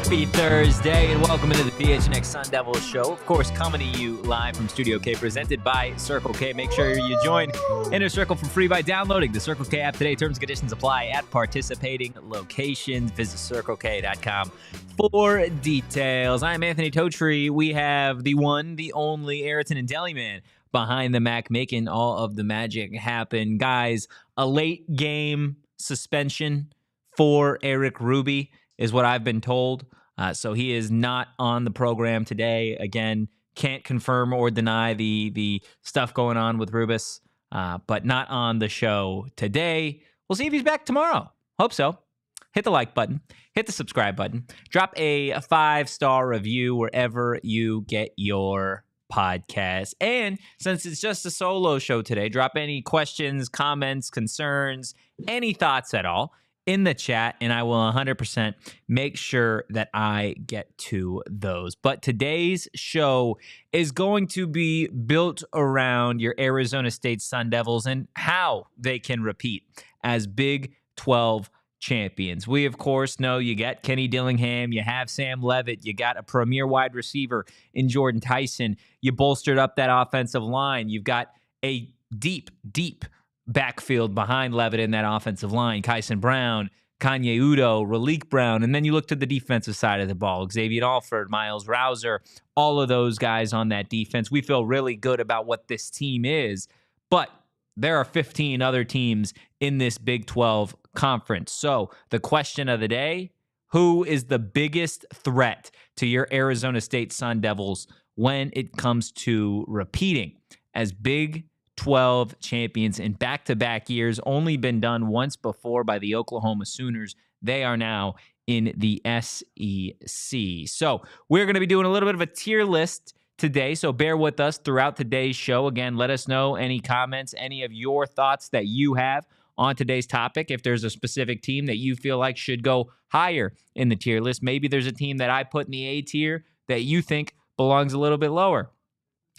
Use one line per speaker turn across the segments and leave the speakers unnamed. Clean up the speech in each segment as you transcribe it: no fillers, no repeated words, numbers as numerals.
Happy Thursday and welcome into the PHNX Sun Devils show. Of course, coming to you live from Studio K, presented by Circle K. Make sure you join Inner Circle for free by downloading the Circle K app today. Terms and conditions apply at participating locations. Visit CircleK.com for details. I'm Anthony Totri. We have the one, the only Ayrton and Dillingham behind the Mac, making all of the magic happen. Guys, a late game suspension for Erik Ruby is what I've been told. So he is not on the program today. Again, can't confirm or deny the stuff going on with Rubis, but not on the show today. We'll see if he's back tomorrow. Hope so. Hit the like button. Hit the subscribe button. Drop a 5-star review wherever you get your podcast. And since it's just a solo show today, drop any questions, comments, concerns, any thoughts at all in the chat, and I will 100% make sure that I get to those. But today's show is going to be built around your Arizona State Sun Devils and how they can repeat as Big 12 champions. We, of course, know you got Kenny Dillingham, you have Sam Leavitt, you got a premier wide receiver in Jordan Tyson, you bolstered up that offensive line, you've got a deep backfield behind Leavitt in that offensive line. Kyson Brown, Kanye Udo, Raleek Brown, and then you look to the defensive side of the ball. Xavier Alford, Miles Rouser, all of those guys on that defense. We feel really good about what this team is, but there are 15 other teams in this Big 12 conference. So the question of the day, who is the biggest threat to your Arizona State Sun Devils when it comes to repeating as Big 12 champions in back-to-back years? Only been done once before by the Oklahoma Sooners. They are now in the SEC. So we're going to be doing a little bit of a tier list today, so bear with us throughout today's show. Again, let us know any comments, any of your thoughts that you have on today's topic. If there's a specific team that you feel like should go higher in the tier list, maybe there's a team that I put in the A tier that you think belongs a little bit lower.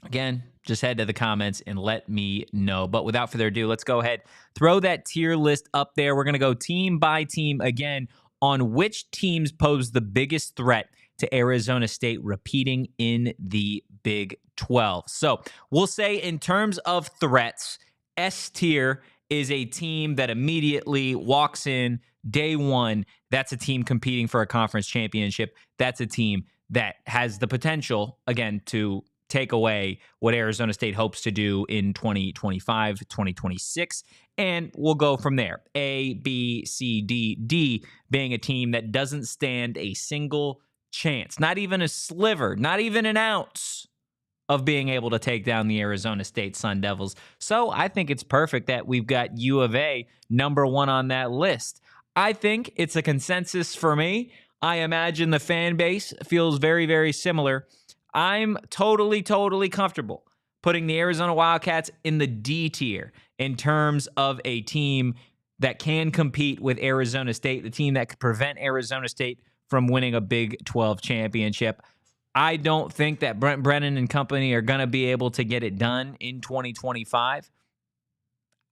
Again, just head to the comments and let me know. But without further ado, let's go ahead, throw that tier list up there. We're going to go team by team again on which teams pose the biggest threat to Arizona State repeating in the Big 12. So we'll say in terms of threats, S tier is a team that immediately walks in day one. That's a team competing for a conference championship. That's a team that has the potential, again, to take away what Arizona State hopes to do in 2025, 2026, and we'll go from there. A, B, C, D, D being a team that doesn't stand a single chance, not even a sliver, not even an ounce of being able to take down the Arizona State Sun Devils. So I think it's perfect that we've got U of A number one on that list. I think it's a consensus for me. I imagine the fan base feels very, very similar. I'm totally comfortable putting the Arizona Wildcats in the D tier in terms of a team that can compete with Arizona State, the team that could prevent Arizona State from winning a Big 12 championship. I don't think that Brent Brennan and company are going to be able to get it done in 2025.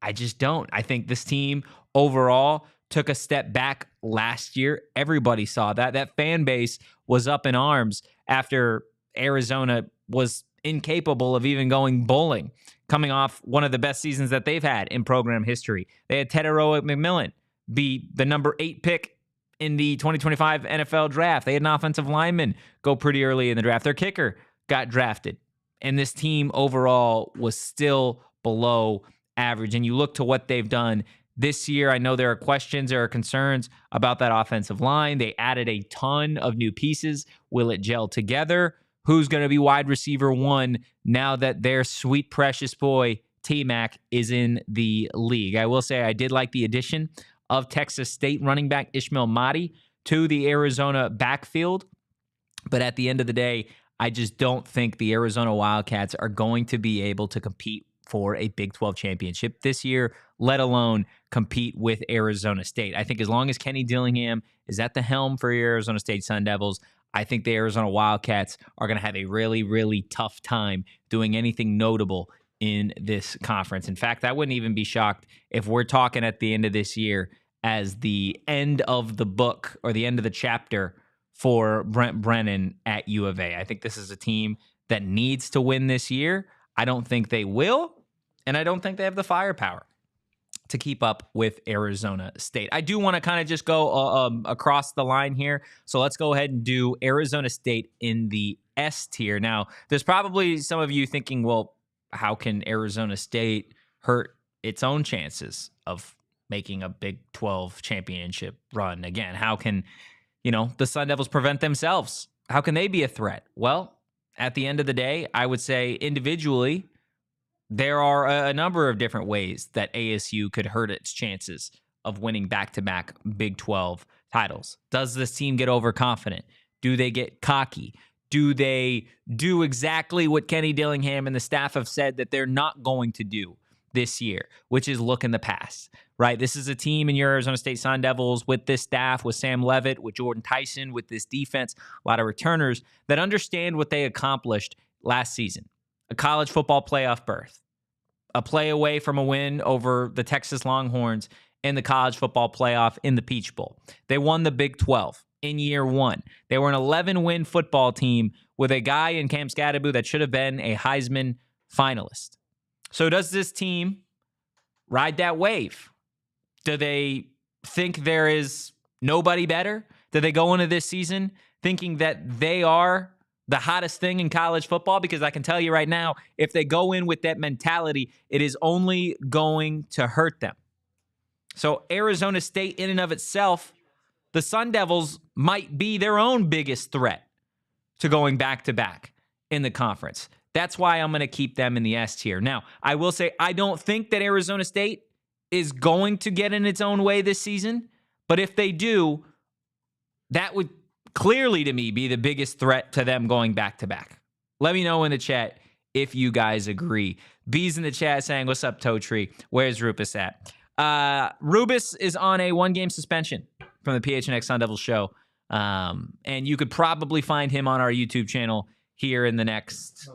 I just don't. I think this team overall took a step back last year. Everybody saw that. That fan base was up in arms after Arizona was incapable of even going bowling, coming off one of the best seasons that they've had in program history. They had Tedoroa McMillan be the number 8 pick in the 2025 NFL draft. They had an offensive lineman go pretty early in the draft. Their kicker got drafted. And this team overall was still below average. And you look to what they've done this year. I know there are questions, there are concerns about that offensive line. They added a ton of new pieces. Will it gel together? who's going to be wide receiver one now that their sweet, precious boy, T-Mac, is in the league. I will say I did like the addition of Texas State running back Ishmael Mahdi to the Arizona backfield. But at the end of the day, I just don't think the Arizona Wildcats are going to be able to compete for a Big 12 championship this year, let alone compete with Arizona State. I think as long as Kenny Dillingham is at the helm for your Arizona State Sun Devils, I think the Arizona Wildcats are going to have a really, really tough time doing anything notable in this conference. In fact, I wouldn't even be shocked if we're talking at the end of this year as the end of the book or the end of the chapter for Brent Brennan at U of A. I think this is a team that needs to win this year. I don't think they will, and I don't think they have the firepower to keep up with Arizona State. I do want to kind of just go across the line here. So let's go ahead and do Arizona State in the S tier. Now, there's probably some of you thinking, well, how can Arizona State hurt its own chances of making a Big 12 championship run? Again, how can, the Sun Devils prevent themselves? How can they be a threat? Well, at the end of the day, I would say individually, there are a number of different ways that ASU could hurt its chances of winning back-to-back Big 12 titles. Does this team get overconfident? Do they get cocky? Do they do exactly what Kenny Dillingham and the staff have said that they're not going to do this year, which is look in the past, right? This is a team in your Arizona State Sun Devils with this staff, with Sam Leavitt, with Jordan Tyson, with this defense, a lot of returners that understand what they accomplished last season. A college football playoff berth, a play away from a win over the Texas Longhorns in the college football playoff in the Peach Bowl. They won the Big 12 in year one. They were an 11-win football team with a guy in Cam Scadaboo that should have been a Heisman finalist. So does this team ride that wave? Do they think there is nobody better? Do they go into this season thinking that they are the hottest thing in college football? Because I can tell you right now, if they go in with that mentality, it is only going to hurt them. So Arizona State in and of itself, the Sun Devils might be their own biggest threat to going back-to-back in the conference. That's why I'm going to keep them in the S tier. Now, I will say I don't think that Arizona State is going to get in its own way this season, but if they do, that would clearly to me be the biggest threat to them going back-to-back. Let me know in the chat if you guys agree. B's in the chat saying, what's up, Totri? Where's Rubus at? Rubus is on a 1-game suspension from the PHNX Sun Devils show. And you could probably find him on our YouTube channel here in the next,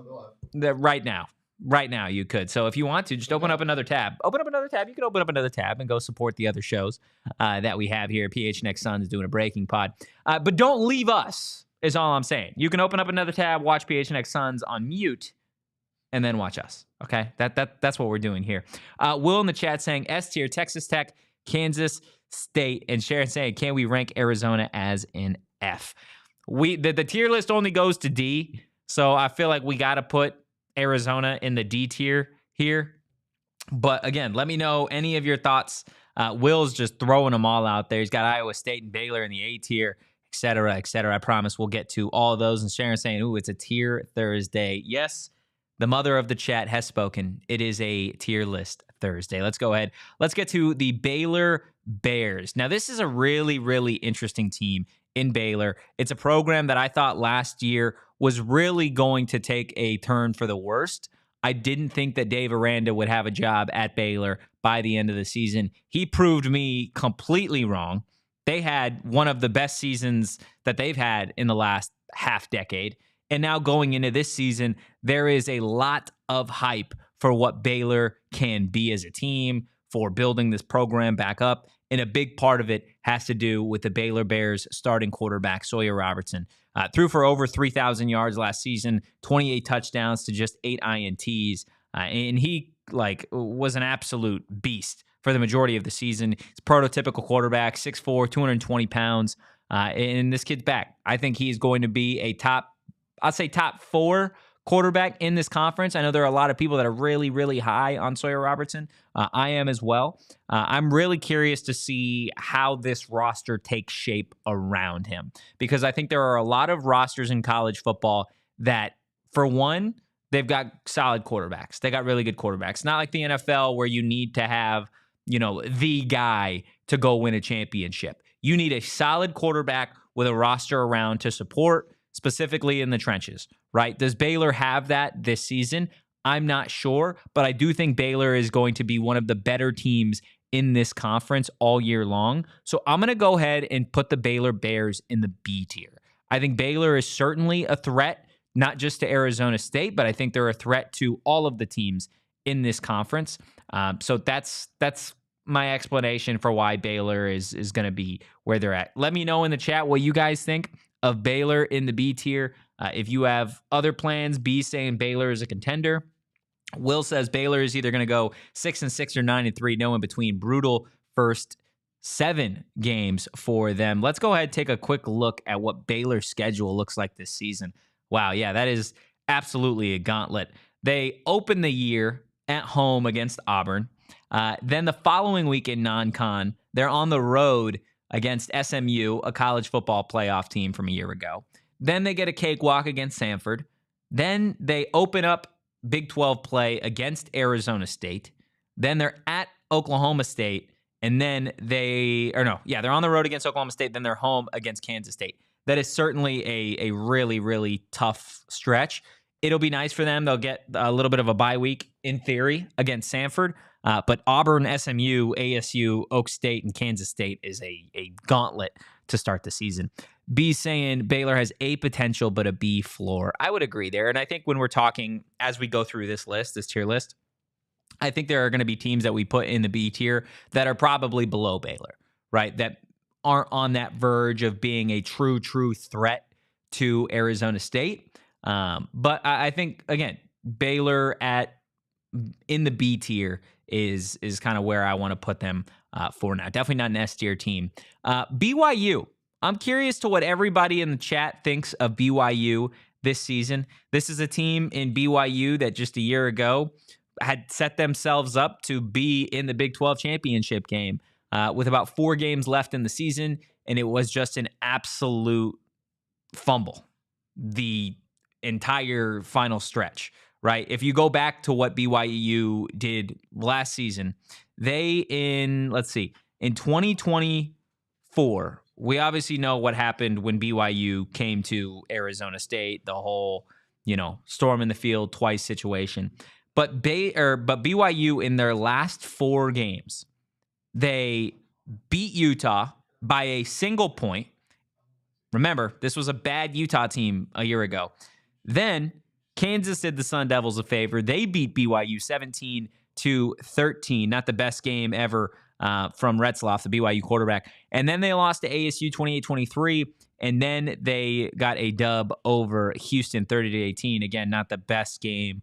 right now. Right now, you could. So if you want to, just open up another tab. Open up another tab. You can open up another tab and go support the other shows that we have here. PHNX Sun is doing a breaking pod. But don't leave us, is all I'm saying. You can open up another tab, watch PHNX Suns on mute, and then watch us. Okay? That's what we're doing here. Will in the chat saying S tier, Texas Tech, Kansas State, and Sharon saying, can we rank Arizona as an F? The tier list only goes to D, so I feel like we got to put Arizona in the D tier here. But again, let me know any of your thoughts. Will's just throwing them all out there. He's got Iowa State and Baylor in the A tier, et cetera, et cetera. I promise we'll get to all of those. And Sharon saying, ooh, it's a tier Thursday. Yes, the mother of the chat has spoken. It is a tier list Thursday. Let's go ahead. Let's get to the Baylor Bears. Now, this is a really, really interesting team in Baylor. It's a program that I thought last year was really going to take a turn for the worst. I didn't think that Dave Aranda would have a job at Baylor by the end of the season. He proved me completely wrong. They had one of the best seasons that they've had in the last half decade. And now going into this season, there is a lot of hype for what Baylor can be as a team, for building this program back up. And a big part of it has to do with the Baylor Bears starting quarterback, Sawyer Robertson. Threw for over 3,000 yards last season, 28 touchdowns to just 8 INTs. And he was an absolute beast for the majority of the season. He's a prototypical quarterback, 6'4", 220 pounds. And this kid's back. I think he's going to be a top 4 quarterback in this conference. I know there are a lot of people that are really, really high on Sawyer Robertson. I am as well. I'm really curious to see how this roster takes shape around him, because I think there are a lot of rosters in college football that, for one, they've got solid quarterbacks. They got really good quarterbacks. Not like the NFL where you need to have, the guy to go win a championship. You need a solid quarterback with a roster around to support, specifically in the trenches, right? Does Baylor have that this season? I'm not sure, but I do think Baylor is going to be one of the better teams in this conference all year long. So I'm going to go ahead and put the Baylor Bears in the B tier. I think Baylor is certainly a threat, not just to Arizona State, but I think they're a threat to all of the teams in this conference. So that's my explanation for why Baylor is going to be where they're at. Let me know in the chat what you guys think of Baylor in the B tier. If you have other plans, B saying Baylor is a contender. Will says Baylor is either going to go 6-6 or 9-3, no in between. Brutal first 7 games for them. Let's go ahead and take a quick look at what Baylor's schedule looks like this season. Wow, yeah, that is absolutely a gauntlet. They open the year at home against Auburn. Then the following week in non-con, they're on the road against SMU, a college football playoff team from a year ago. Then they get a cakewalk against Samford. Then they open up Big 12 play against Arizona State. Then they're at Oklahoma State. And then they're on the road against Oklahoma State. Then they're home against Kansas State. That is certainly a really, really tough stretch. It'll be nice for them. They'll get a little bit of a bye week in theory against Samford. But Auburn, SMU, ASU, Oak State, and Kansas State is a gauntlet to start the season. B saying Baylor has A potential, but a B floor. I would agree there. And I think when we're talking, as we go through this tier list, I think there are going to be teams that we put in the B tier that are probably below Baylor, right? That aren't on that verge of being a true threat to Arizona State. But I think, again, Baylor in the B tier is kind of where I want to put them for now. Definitely not an S tier team. BYU. I'm curious to what everybody in the chat thinks of BYU this season. This is a team in BYU that just a year ago had set themselves up to be in the Big 12 championship game with about 4 games left in the season, and it was just an absolute fumble the entire final stretch, right? If you go back to what BYU did last season, in 2024, we obviously know what happened when BYU came to Arizona State, the whole, storm in the field twice situation. But BYU in their last 4 games, they beat Utah by a single point. Remember, this was a bad Utah team a year ago. Then Kansas did the Sun Devils a favor. They beat BYU 17-13. Not the best game ever from Retzloff, the BYU quarterback. And then they lost to ASU 28-23. And then they got a dub over Houston 30-18. Again, not the best game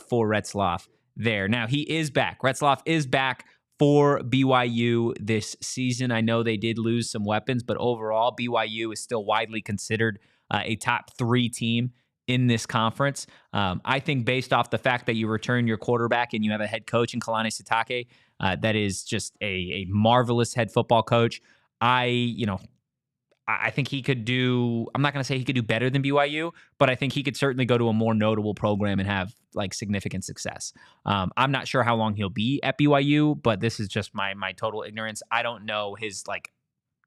for Retzloff there. Now, he is back. Retzloff is back for BYU this season. I know they did lose some weapons, but overall, BYU is still widely considered a top 3 team in this conference. I think based off the fact that you return your quarterback and you have a head coach in Kalani Sitake, that is just a marvelous head football coach. I think he could do, I'm not going to say he could do better than BYU, but I think he could certainly go to a more notable program and have significant success. I'm not sure how long he'll be at BYU, but this is just my total ignorance. I don't know his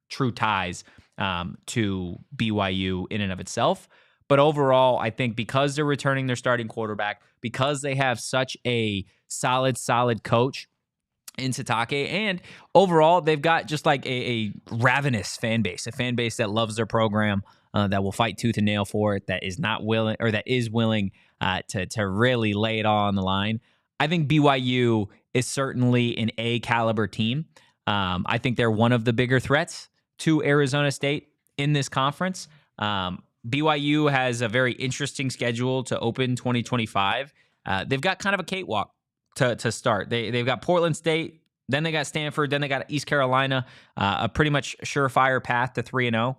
true ties to BYU in and of itself. But overall, I think because they're returning their starting quarterback, because they have such a solid coach in Sitake, and overall, they've got just a ravenous fan base, a fan base that loves their program, that will fight tooth and nail for it, that is not willing, or that is willing to really lay it all on the line. I think BYU is certainly an A caliber team. I think they're one of the bigger threats to Arizona State in this conference. BYU has a very interesting schedule to open 2025. They've got kind of a cakewalk to start. They've got Portland State, then they got Stanford, then they got East Carolina, a pretty much surefire path to 3-0.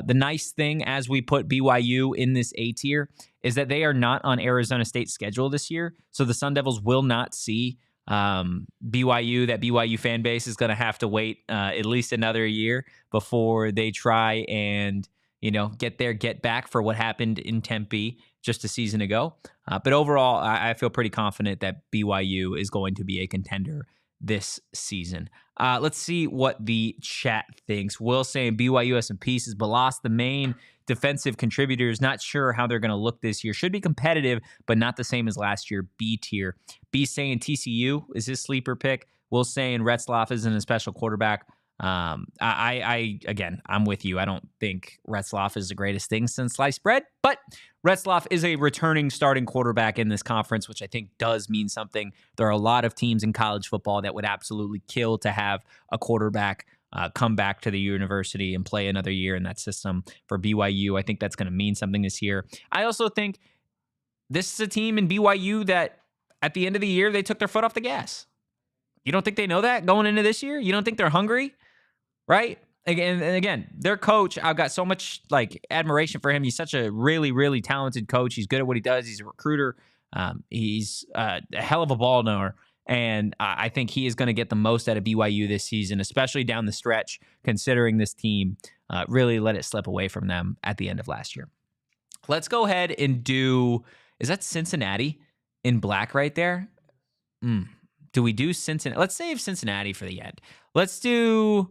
The nice thing as we put BYU in this A tier is that they are not on Arizona State's schedule this year, so the Sun Devils will not see BYU. That BYU fan base is going to have to wait at least another year before they try and get there, get back for what happened in Tempe just a season ago. But overall, I feel pretty confident that BYU is going to be a contender this season. Let's see what the chat thinks. Will saying BYU has some pieces, but lost the main defensive contributors. Not sure how they're going to look this year. Should be competitive, but not the same as last year. B tier. B saying TCU is his sleeper pick. Will saying Retzlaff isn't a special quarterback. Again, I'm with you. I don't think Retzlaff is the greatest thing since sliced bread, but Retzlaff is a returning starting quarterback in this conference, which I think does mean something. There are a lot of teams in college football that would absolutely kill to have a quarterback come back to the university and play another year in that system. For BYU, I think that's going to mean something this year. I also think this is a team in BYU that at the end of the year, they took their foot off the gas. You don't think they know that going into this year? You don't think they're hungry? Right? Again, their coach, I've got so much admiration for him. He's such a really, really talented coach. He's good at what he does. He's a recruiter. He's a hell of a ball knower. And I think he is going to get the most out of BYU this season, especially down the stretch, considering this team really let it slip away from them at the end of last year. Let's go ahead and is that Cincinnati in black right there? Do we do Cincinnati? Let's save Cincinnati for the end. Let's do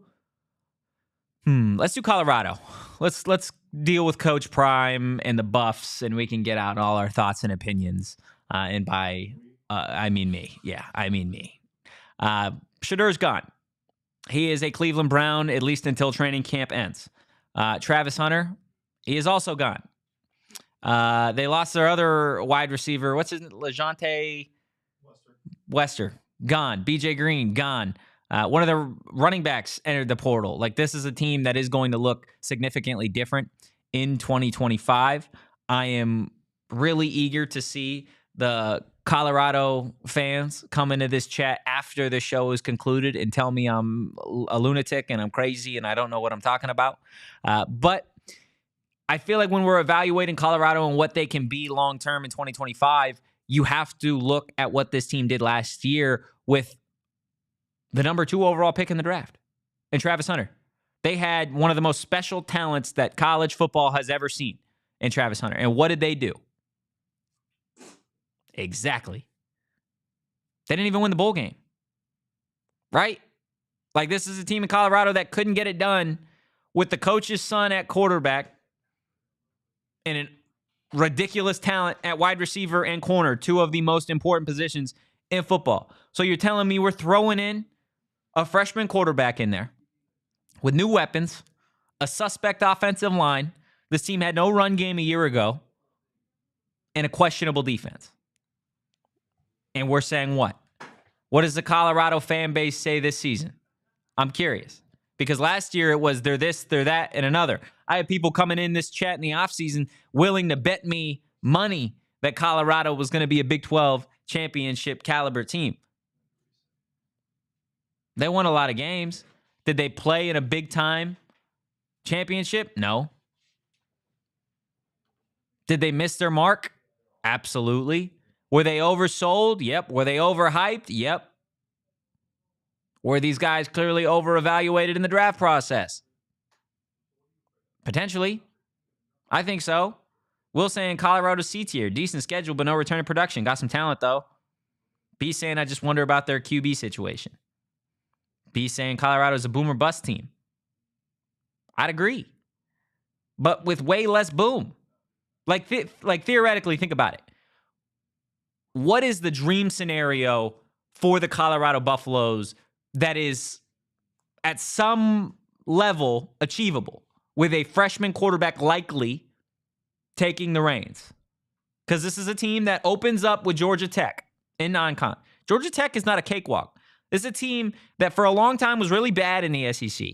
Colorado. Let's deal with Coach Prime and the Buffs, and we can get out all our thoughts and opinions. And by I mean me. Yeah, I mean me. Shedur's gone. He is a Cleveland Brown, at least until training camp ends. Travis Hunter, he is also gone. They lost their other wide receiver. What's his name? LeJohntay Wester. Gone. BJ Green, gone. One of the running backs entered the portal. This is a team that is going to look significantly different in 2025. I am really eager to see the Colorado fans come into this chat after the show is concluded and tell me I'm a lunatic and I'm crazy and I don't know what I'm talking about. But I feel like when we're evaluating Colorado and what they can be long-term in 2025, you have to look at what this team did last year with the number 2 overall pick in the draft and Travis Hunter. They had one of the most special talents that college football has ever seen in Travis Hunter. And what did they do? Exactly. They didn't even win the bowl game. Right? This is a team in Colorado that couldn't get it done with the coach's son at quarterback and an ridiculous talent at wide receiver and corner, 2 of the most important positions in football. So you're telling me we're throwing in a freshman quarterback in there with new weapons, a suspect offensive line. This team had no run game a year ago, and a questionable defense. And we're saying what? What does the Colorado fan base say this season? I'm curious. Because last year it was they're this, they're that, and another. I had people coming in this chat in the offseason willing to bet me money that Colorado was going to be a Big 12 championship caliber team. They won a lot of games. Did they play in a big-time championship? No. Did they miss their mark? Absolutely. Were they oversold? Yep. Were they overhyped? Yep. Were these guys clearly over-evaluated in the draft process? Potentially. I think so. Will saying Colorado C tier. Decent schedule, but no return to production. Got some talent, though. B saying I just wonder about their QB situation. B saying Colorado's a boom or bust team. I'd agree. But with way less boom. Theoretically, think about it. What is the dream scenario for the Colorado Buffaloes that is at some level achievable with a freshman quarterback likely taking the reins? Because this is a team that opens up with Georgia Tech in non-con. Georgia Tech is not a cakewalk. This is a team that for a long time was really bad in the SEC.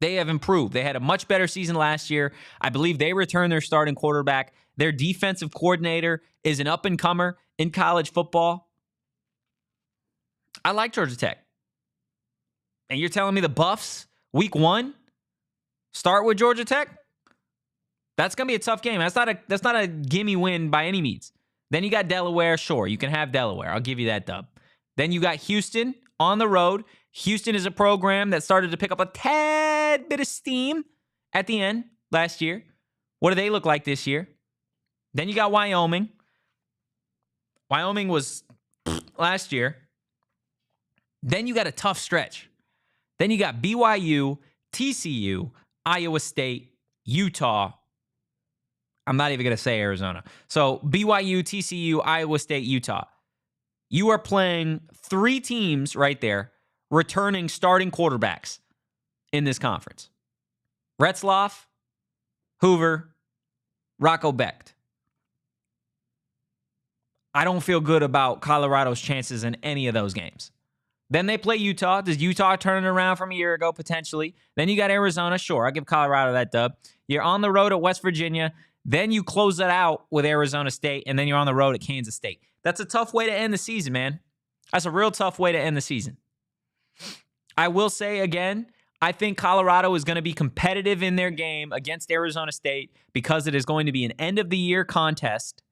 They have improved. They had a much better season last year. I believe they returned their starting quarterback. Their defensive coordinator is an up-and-comer in college football. I like Georgia Tech. And you're telling me the Buffs, week 1, start with Georgia Tech? That's going to be a tough game. That's not a gimme win by any means. Then you got Delaware. Sure, you can have Delaware. I'll give you that dub. Then you got Houston on the road. Houston is a program that started to pick up a tad bit of steam at the end last year. What do they look like this year? Then you got Wyoming. Wyoming was last year. Then you got a tough stretch. Then you got BYU, TCU, Iowa State, Utah. I'm not even going to say Arizona. So BYU, TCU, Iowa State, Utah. You are playing 3 teams right there, returning starting quarterbacks in this conference. Retzloff, Hoover, Rocco Becht. I don't feel good about Colorado's chances in any of those games. Then they play Utah. Does Utah turn it around from a year ago, potentially? Then you got Arizona. Sure, I'll give Colorado that dub. You're on the road at West Virginia. Then you close it out with Arizona State, and then you're on the road at Kansas State. That's a tough way to end the season, man. That's a real tough way to end the season. I will say again, I think Colorado is going to be competitive in their game against Arizona State because it is going to be an end-of-the-year contest,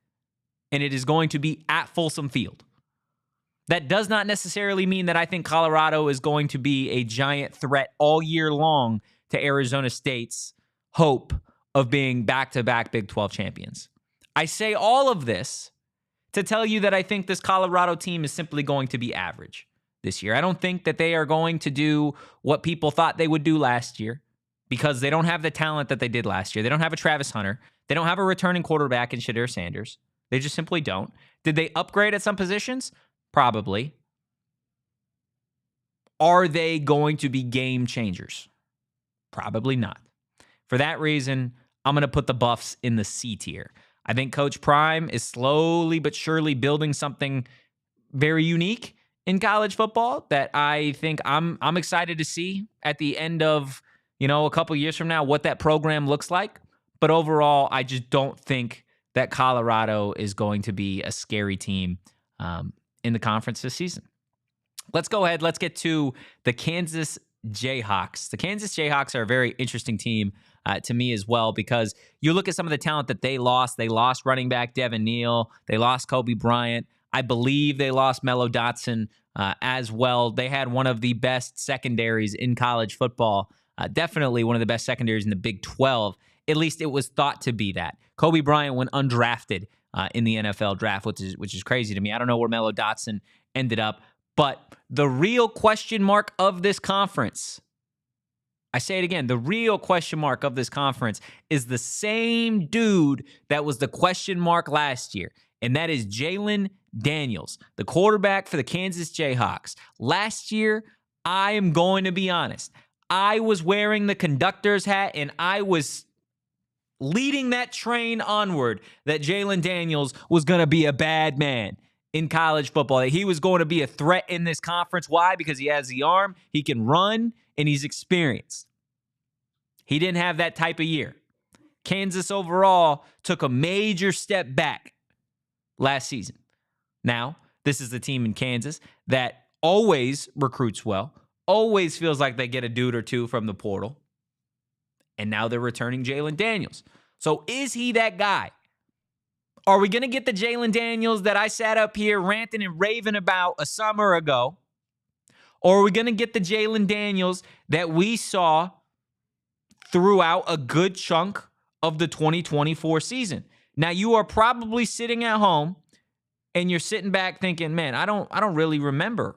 and it is going to be at Folsom Field. That does not necessarily mean that I think Colorado is going to be a giant threat all year long to Arizona State's hope of being back-to-back Big 12 champions. I say all of this to tell you that I think this Colorado team is simply going to be average this year. I don't think that they are going to do what people thought they would do last year because they don't have the talent that they did last year. They don't have a Travis Hunter. They don't have a returning quarterback in Shadir Sanders. They just simply don't. Did they upgrade at some positions? Probably. Are they going to be game changers? Probably not. For that reason, I'm going to put the Buffs in the C tier. I think Coach Prime is slowly but surely building something very unique in college football that I think I'm excited to see at the end of, a couple years from now, what that program looks like. But overall, I just don't think that Colorado is going to be a scary team in the conference this season. Let's go ahead. Let's get to the Kansas Jayhawks. The Kansas Jayhawks are a very interesting team to me as well because you look at some of the talent that they lost. They lost running back Devin Neal. They lost Kobe Bryant. I believe they lost Mello Dotson as well. They had one of the best secondaries in college football. Definitely one of the best secondaries in the Big 12. At least it was thought to be that. Kobe Bryant went undrafted in the NFL draft, which is crazy to me. I don't know where Mello Dotson ended up. But the real question mark of this conference, I say it again, the real question mark of this conference is the same dude that was the question mark last year, and that is Jalen Daniels, the quarterback for the Kansas Jayhawks. Last year, I am going to be honest, I was wearing the conductor's hat, and I was leading that train onward that Jalen Daniels was going to be a bad man in college football. He was going to be a threat in this conference. Why? Because he has the arm, he can run, and he's experienced. He didn't have that type of year. Kansas overall took a major step back last season. Now, this is the team in Kansas that always recruits well, always feels like they get a dude or two from the portal, and now they're returning Jalen Daniels. So is he that guy? Are we going to get the Jalen Daniels that I sat up here ranting and raving about a summer ago? Or are we going to get the Jalen Daniels that we saw throughout a good chunk of the 2024 season? Now, you are probably sitting at home and you're sitting back thinking, man, I don't really remember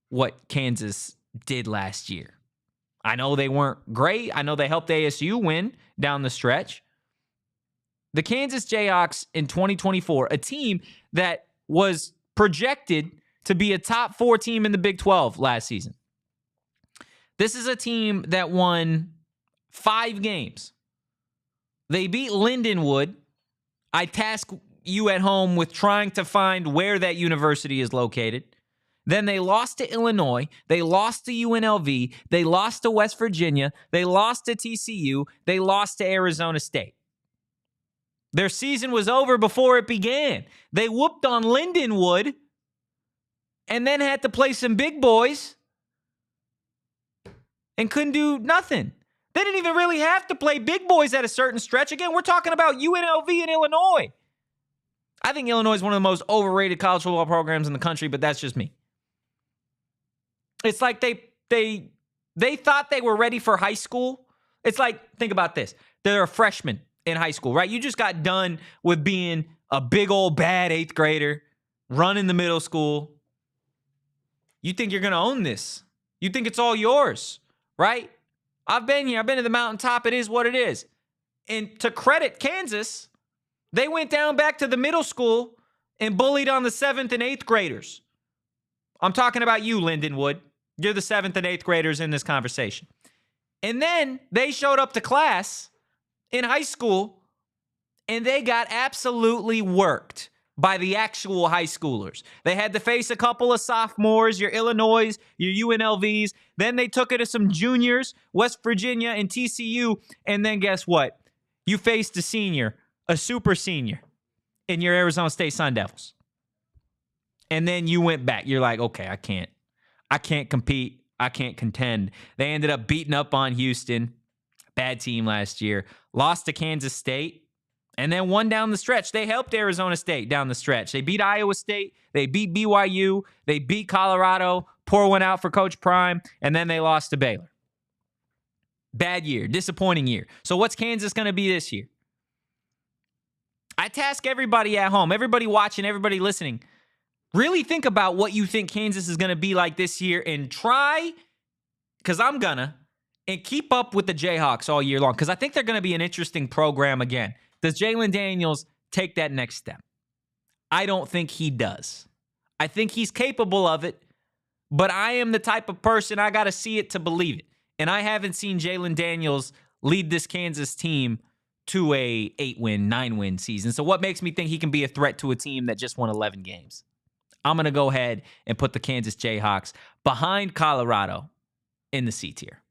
what Kansas did last year. I know they weren't great. I know they helped ASU win down the stretch. The Kansas Jayhawks in 2024, a team that was projected to be a top 4 team in the Big 12 last season. This is a team that won 5 games. They beat Lindenwood. I task you at home with trying to find where that university is located. Then they lost to Illinois. They lost to UNLV. They lost to West Virginia. They lost to TCU. They lost to Arizona State. Their season was over before it began. They whooped on Lindenwood and then had to play some big boys and couldn't do nothing. They didn't even really have to play big boys at a certain stretch. Again, we're talking about UNLV and Illinois. I think Illinois is one of the most overrated college football programs in the country, but that's just me. It's like they thought they were ready for high school. It's like, think about this. They're a freshman in high school, right? You just got done with being a big old bad 8th grader, running the middle school. You think you're going to own this. You think it's all yours, right? I've been here. I've been to the mountaintop. It is what it is. And to credit Kansas, they went down back to the middle school and bullied on the 7th and 8th graders. I'm talking about you, Lindenwood. You're the 7th and 8th graders in this conversation. And then they showed up to class in high school, and they got absolutely worked by the actual high schoolers. They had to face a couple of sophomores, your Illinois, your UNLVs. Then they took it to some juniors, West Virginia and TCU. And then guess what? You faced a senior, a super senior, in your Arizona State Sun Devils. And then you went back. You're like, okay, I can't compete. I can't contend. They ended up beating up on Houston. Bad team last year. Lost to Kansas State. And then won down the stretch. They helped Arizona State down the stretch. They beat Iowa State. They beat BYU. They beat Colorado. Pour one out for Coach Prime. And then they lost to Baylor. Bad year. Disappointing year. So what's Kansas going to be this year? I task everybody at home, everybody watching, everybody listening. Really think about what you think Kansas is going to be like this year and try, because I'm going to, and keep up with the Jayhawks all year long, because I think they're going to be an interesting program again. Does Jalen Daniels take that next step? I don't think he does. I think he's capable of it, but I am the type of person, I got to see it to believe it. And I haven't seen Jalen Daniels lead this Kansas team to a 8-win, 9-win season. So what makes me think he can be a threat to a team that just won 11 games? I'm going to go ahead and put the Kansas Jayhawks behind Colorado in the C tier.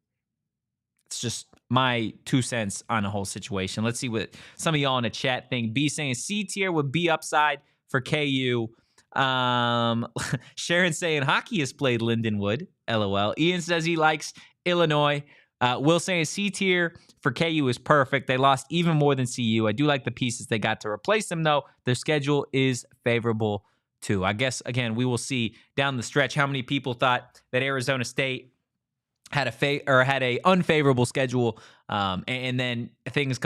It's just my 2 cents on the whole situation. Let's see what some of y'all in the chat think. B saying C tier would be upside for KU. Sharon saying hockey has played Lindenwood. LOL. Ian says he likes Illinois. Will saying C tier for KU is perfect. They lost even more than CU. I do like the pieces they got to replace them, though. Their schedule is favorable, too. I guess, again, we will see down the stretch how many people thought that Arizona State had a unfavorable schedule, and then things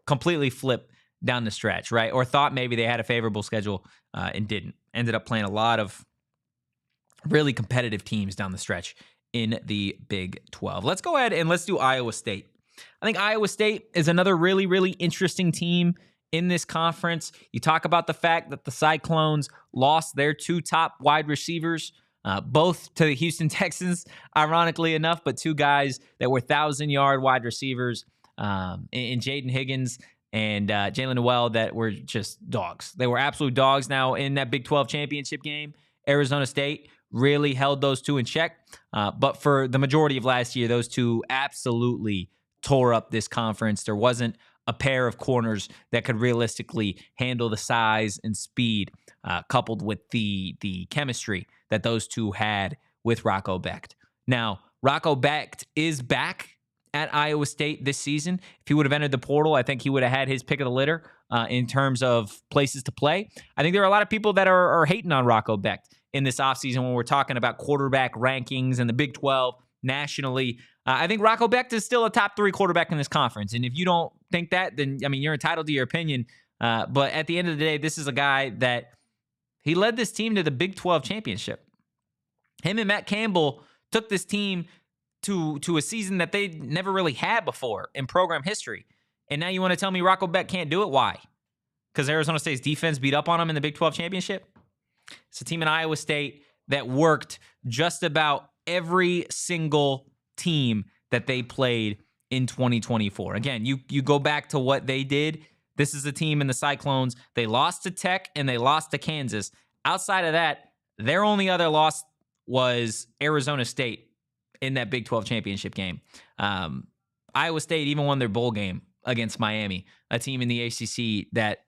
completely flip down the stretch, right? Or thought maybe they had a favorable schedule and didn't. Ended up playing a lot of really competitive teams down the stretch in the Big 12. Let's go ahead and let's do Iowa State. I think Iowa State is another really, really interesting team in this conference. You talk about the fact that the Cyclones lost their 2 top wide receivers, both to the Houston Texans, ironically enough, but 2 guys that were 1,000-yard wide receivers in Jaden Higgins and Jalen Noel that were just dogs. They were absolute dogs. Now, in that Big 12 championship game, Arizona State really held those 2 in check. But for the majority of last year, those 2 absolutely tore up this conference. There wasn't a pair of corners that could realistically handle the size and speed coupled with the chemistry that those 2 had with Rocco Becht. Now, Rocco Becht is back at Iowa State this season. If he would have entered the portal, I think he would have had his pick of the litter in terms of places to play. I think there are a lot of people that are hating on Rocco Becht in this offseason when we're talking about quarterback rankings and the Big 12 nationally. I think Rocco Becht is still a top 3 quarterback in this conference. And if you don't think that, then, I mean, you're entitled to your opinion. But at the end of the day, this is a guy that he led this team to the Big 12 championship. Him and Matt Campbell took this team to a season that they never really had before in program history. And now you want to tell me Rocco Becht can't do it? Why? Because Arizona State's defense beat up on him in the Big 12 championship? It's a team in Iowa State that worked just about every single team that they played in 2024. Again, you go back to what they did. This is a team in the Cyclones. They lost to Tech and they lost to Kansas. Outside of that, their only other loss was Arizona State in that Big 12 championship game. Iowa State even won their bowl game against Miami, a team in the ACC that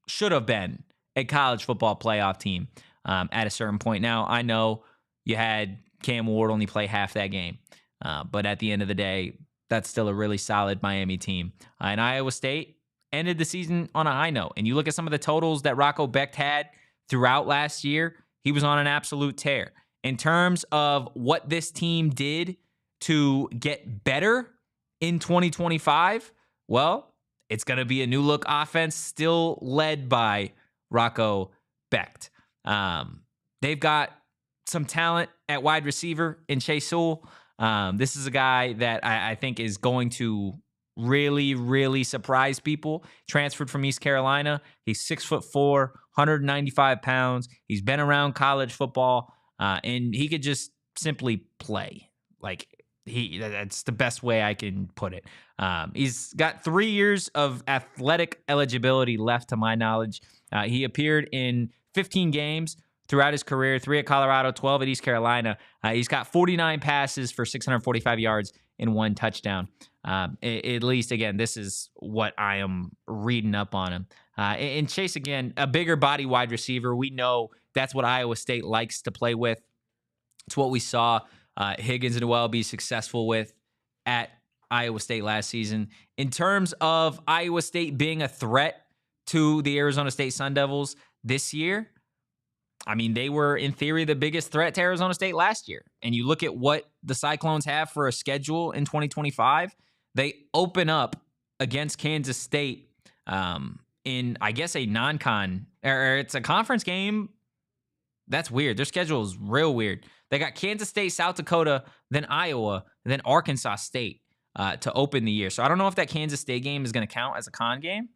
should have been a college football playoff team at a certain point. Now, I know you had Cam Ward only play half that game, but at the end of the day, that's still a really solid Miami team. And Iowa State ended the season on a high note. And you look at some of the totals that Rocco Becht had throughout last year, he was on an absolute tear. In terms of what this team did to get better in 2025, well, it's going to be a new look offense still led by Rocco Becht. They've got some talent at wide receiver in Chase Sewell. This is a guy that I think is going to really, really surprise people. Transferred from East Carolina. He's 6'4", 195 pounds. He's been around college football, and he could just simply play. Like, that's the best way I can put it. He's got 3 years of athletic eligibility left, to my knowledge. He appeared in 15 games throughout his career, 3 at Colorado, 12 at East Carolina. He's got 49 passes for 645 yards and 1 touchdown. At least, again, this is what I am reading up on him. And Chase, again, a bigger body wide receiver. We know that's what Iowa State likes to play with. It's what we saw Higgins and Noel be successful with at Iowa State last season. In terms of Iowa State being a threat to the Arizona State Sun Devils this year, I mean, they were, in theory, the biggest threat to Arizona State last year. And you look at what the Cyclones have for a schedule in 2025, they open up against Kansas State in, I guess, a non-con, or it's a conference game. That's weird. Their schedule is real weird. They got Kansas State, South Dakota, then Iowa, then Arkansas State to open the year. So I don't know if that Kansas State game is going to count as a con game.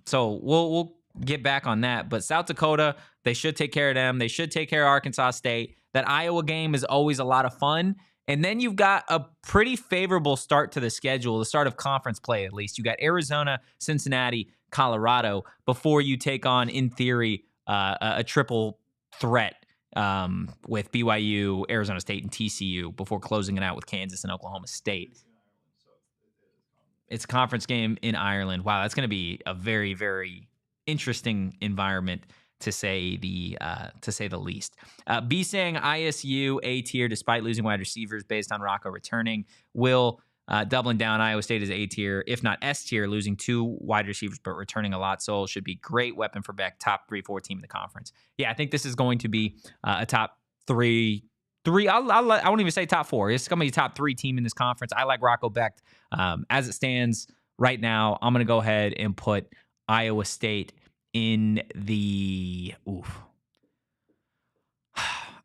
So we'll get back on that. But South Dakota, they should take care of them. They should take care of Arkansas State. That Iowa game is always a lot of fun. And then you've got a pretty favorable start to the schedule, the start of conference play at least. You got Arizona, Cincinnati, Colorado before you take on, in theory, a triple threat with BYU, Arizona State, and TCU before closing it out with Kansas and Oklahoma State. It's a conference game in Ireland. Wow, that's going to be a very, very interesting environment to say the least. B saying ISU A tier despite losing wide receivers based on Rocco returning. Will doubling down Iowa State is A tier, if not S tier, losing 2 wide receivers but returning a lot. So should be great weapon for Beck, top 3-4 team in the conference. Yeah, I think this is going to be a top 3. I won't even say top 4. It's going to be a top 3 team in this conference. I like Rocco Becht. As it stands right now, I'm going to go ahead and put Iowa State in the I'm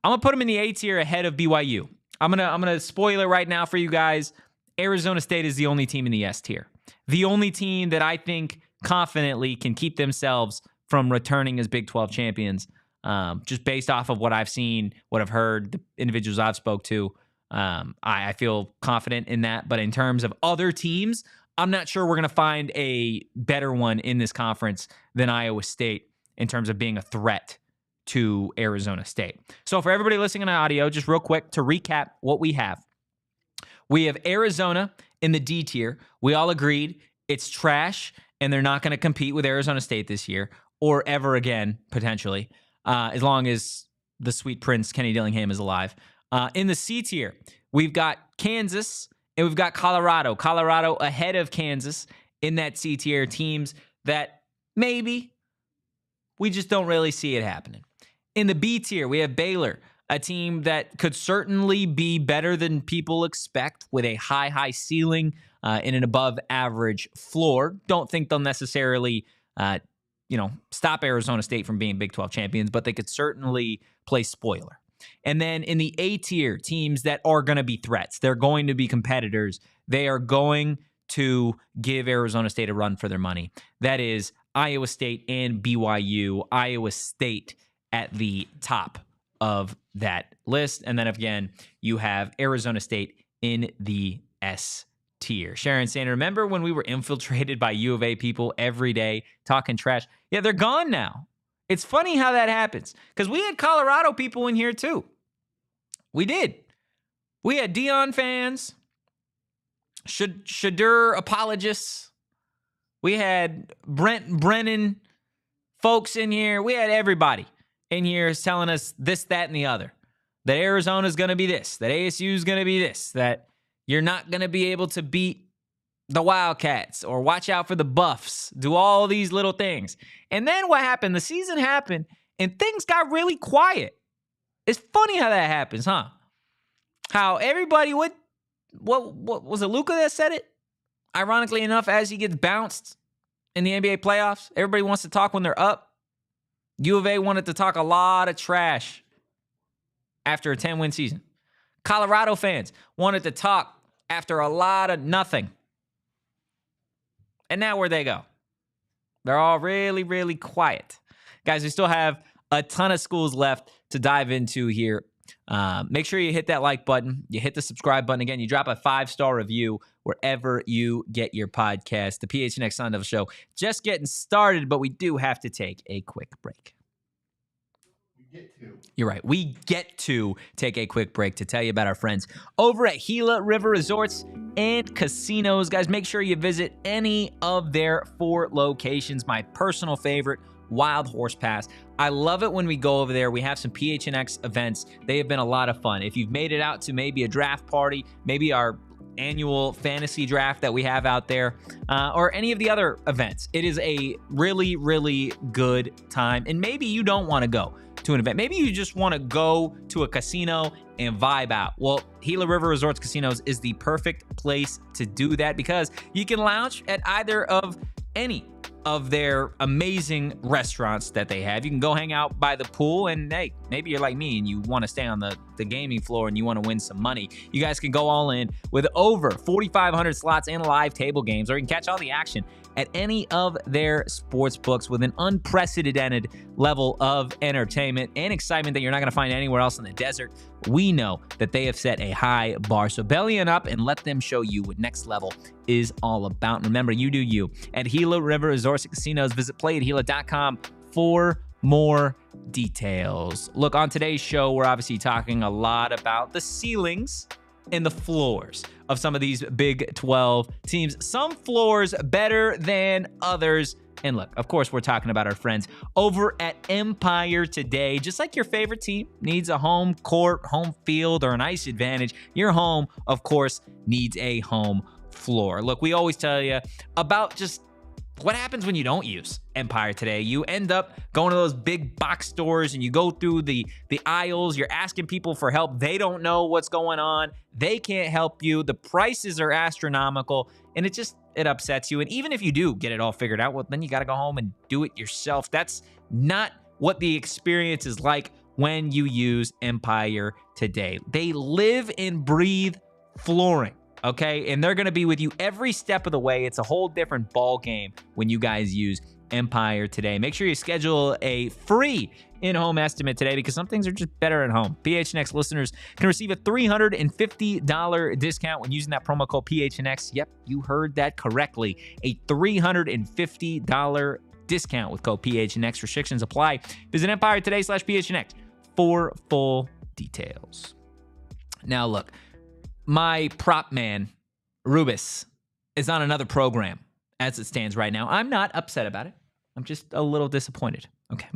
gonna put them in the A tier ahead of BYU. I'm gonna spoil it right now for you guys. Arizona State is the only team in the S tier. The only team that I think confidently can keep themselves from returning as Big 12 champions. Just based off of what I've seen, what I've heard, the individuals I've spoke to, I feel confident in that. But in terms of other teams, I'm not sure we're going to find a better one in this conference than Iowa State in terms of being a threat to Arizona State. So for everybody listening on audio, just real quick to recap what we have. We have Arizona in the D tier. We all agreed it's trash, and they're not going to compete with Arizona State this year or ever again, potentially, as long as the sweet prince Kenny Dillingham is alive. In the C tier, we've got Kansas, and we've got Colorado. Colorado ahead of Kansas in that C tier, teams that maybe we just don't really see it happening. In the B tier, we have Baylor, a team that could certainly be better than people expect with a high ceiling and an above average floor. Don't think they'll necessarily stop Arizona State from being Big 12 champions, but they could certainly play spoiler. And then in the A tier, teams that are going to be threats. They're going to be competitors. They are going to give Arizona State a run for their money. That is Iowa State and BYU. Iowa State at the top of that list. And then again, you have Arizona State in the S tier. Sharon saying, remember when we were infiltrated by U of A people every day talking trash? Yeah, they're gone now. It's funny how that happens because we had Colorado people in here too. We did. We had Deion fans, Shadur apologists. We had Brent Brennan folks in here. We had everybody in here telling us this, that, and the other. That Arizona's going to be this, that ASU's going to be this, that you're not going to be able to beat the Wildcats or watch out for the Buffs, do all these little things. And then what happened? The season happened and things got really quiet. It's funny how that happens, huh? How everybody would what was it, Luka that said it? Ironically enough, as he gets bounced in the NBA playoffs, everybody wants to talk when they're up. U of A wanted to talk a lot of trash after a 10-win season. Colorado fans wanted to talk after a lot of nothing. And now where'd they go? They're all really, really quiet. Guys, we still have a ton of schools left to dive into here. Make sure you hit that like button. You hit the subscribe button. Again, you drop a 5-star review wherever you get your podcast. The PHNX Sun Devils Show just getting started, but we do have to take a quick break. You're right. We get to take a quick break to tell you about our friends over at Gila River Resorts and Casinos. Guys, make sure you visit any of their 4 locations. My personal favorite, Wild Horse Pass. I love it when we go over there. We have some PHNX events. They have been a lot of fun. If you've made it out to maybe a draft party, maybe our annual fantasy draft that we have out there, or any of the other events, it is a really, really good time. And maybe you don't want to go to an event. Maybe you just want to go to a casino and vibe out. Well, Gila River Resorts Casinos is the perfect place to do that because you can lounge at either of any of their amazing restaurants that they have. You can go hang out by the pool, and hey, maybe you're like me and you want to stay on the gaming floor and you want to win some money. You guys can go all in with over 4,500 slots and live table games, or you can catch all the action at any of their sports books with an unprecedented level of entertainment and excitement that you're not going to find anywhere else in the desert. We know that they have set a high bar, so belly it up and let them show you what next level is all about. And remember, you do you. At Gila River Resorts and Casinos, visit playatgila.com for more details. Look, on today's show, we're obviously talking a lot about the ceilings and the floors of some of these Big 12 teams. Some floors better than others. And look, of course, we're talking about our friends over at Empire today. Just like your favorite team needs a home court, home field, or an ice advantage, your home, of course, needs a home floor. Look, we always tell you about just what happens when you don't use Empire today. You end up going to those big box stores and you go through the aisles. You're asking people for help. They don't know what's going on. They can't help you. The prices are astronomical, and it upsets you. And even if you do get it all figured out, well, then you got to go home and do it yourself. That's not what the experience is like when you use Empire today. They live and breathe flooring. Okay, and they're going to be with you every step of the way. It's a whole different ball game when you guys use Empire today. Make sure you schedule a free in-home estimate today because some things are just better at home. PHNX listeners can receive a $350 discount when using that promo code PHNX. Yep, you heard that correctly. A $350 discount with code PHNX. Restrictions apply. Visit Empire today/PHNX for full details. Now, look. My prop man, Rubis, is on another program as it stands right now. I'm not upset about it. I'm just a little disappointed. Okay.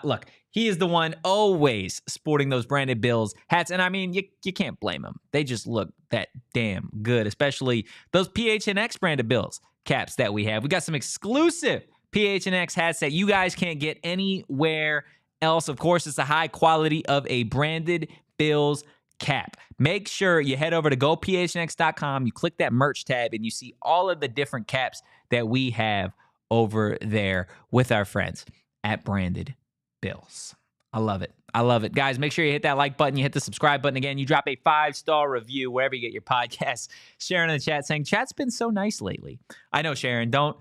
Look, he is the one always sporting those branded Bills hats. And I mean, you can't blame him. They just look that damn good, especially those PHNX branded Bills caps that we have. We got some exclusive PHNX hats that you guys can't get anywhere else. Of course, it's the high quality of a branded Bills cap. Make sure you head over to gophnx.com. You click that merch tab and you see all of the different caps that we have over there with our friends at Branded Bills. I love it. I love it. Guys, make sure you hit that like button. You hit the subscribe button. Again, you drop a 5-star review wherever you get your podcasts. Sharon in the chat saying, chat's been so nice lately. I know, Sharon. Don't